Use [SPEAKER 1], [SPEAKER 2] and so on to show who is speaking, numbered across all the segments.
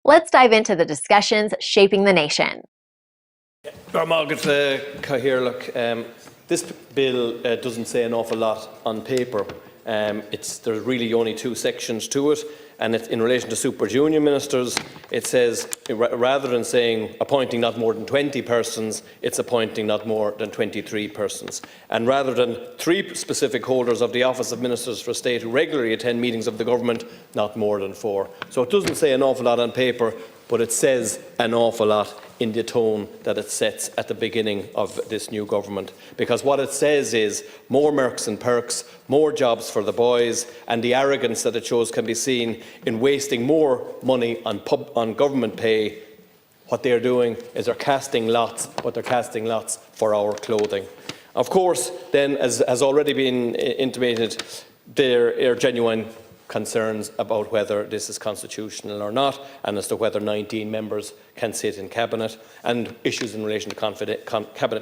[SPEAKER 1] Let's dive into the discussions shaping the nation.
[SPEAKER 2] Margaret Cahir, this bill doesn't say an awful lot on paper. There's really only two sections to it, and it's in relation to super junior ministers. It says, rather than saying appointing not more than 20 persons, it's appointing not more than 23 persons. And rather than 3 specific holders of the office of ministers for state who regularly attend meetings of the government, not more than 4. So it doesn't say an awful lot on paper, but it says an awful lot in the tone that it sets at the beginning of this new government. Because what it says is more mercs and perks, more jobs for the boys, and the arrogance that it shows can be seen in wasting more money on government pay. What they're doing is they're casting lots, but they're casting lots for our clothing. Of course, then, as has already been intimated, there are genuine concerns about whether this is constitutional or not, and as to whether 19 members can sit in Cabinet, and issues in relation to Cabinet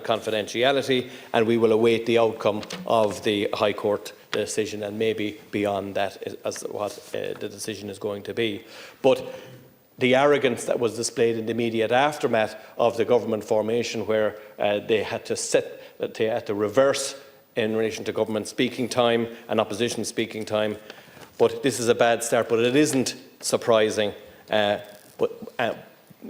[SPEAKER 2] confidentiality, and we will await the outcome of the High Court decision, and maybe beyond that as what the decision is going to be. But the arrogance that was displayed in the immediate aftermath of the government formation, where they had to reverse in relation to government speaking time and opposition speaking time. But this is a bad start, but it isn't surprising. It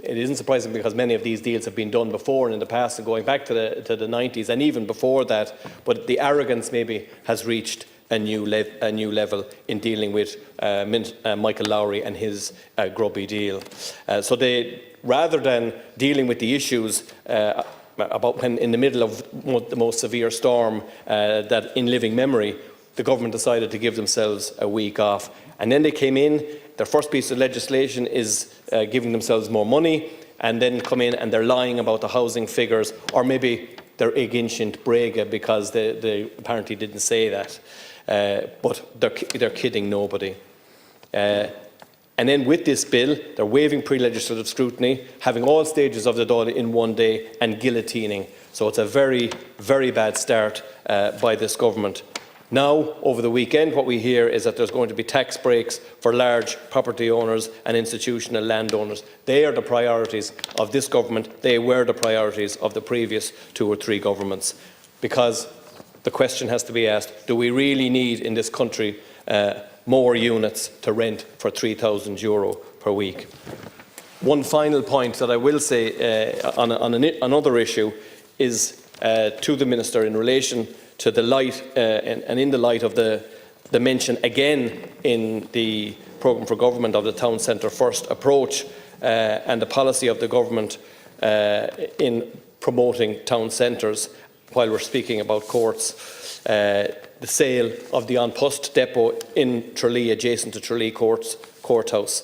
[SPEAKER 2] isn't surprising because many of these deals have been done before and in the past, and going back to the 90s and even before that. But the arrogance maybe has reached a new level in dealing with Michael Lowry and his grubby deal. So rather than dealing with the issues about when in the middle of the most severe storm that in living memory, the government decided to give themselves a week off. And then they came in, their first piece of legislation is giving themselves more money, and then come in and they're lying about the housing figures, or maybe they're ancient brega because they apparently didn't say that. But they're kidding nobody. And then with this bill, they're waiving pre-legislative scrutiny, having all stages of the Dáil in one day, and guillotining. So it's a very, very bad start by this government. Now, over the weekend, what we hear is that there's going to be tax breaks for large property owners and institutional landowners. They are the priorities of this government. They were the priorities of the previous 2 or 3 governments. Because the question has to be asked, do we really need in this country more units to rent for €3,000 per week? One final point that I will say on another issue is to the Minister in relation to the light and in the light of the mention again in the programme for government of the town centre first approach and the policy of the government in promoting town centres while we're speaking about courts. The sale of the An Post depot in Tralee, adjacent to Tralee Courthouse.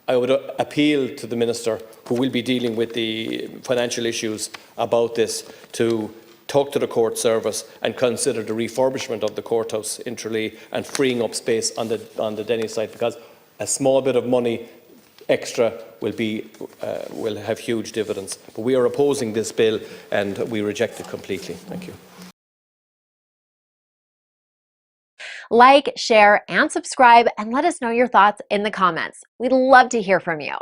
[SPEAKER 2] I would appeal to the Minister, who will be dealing with the financial issues about this, to talk to the court service and consider the refurbishment of the courthouse in Tralee and freeing up space on the Denny site, because a small bit of money extra will have huge dividends. But we are opposing this bill and we reject it completely. Thank you.
[SPEAKER 1] Like, share, and subscribe, and let us know your thoughts in the comments. We'd love to hear from you.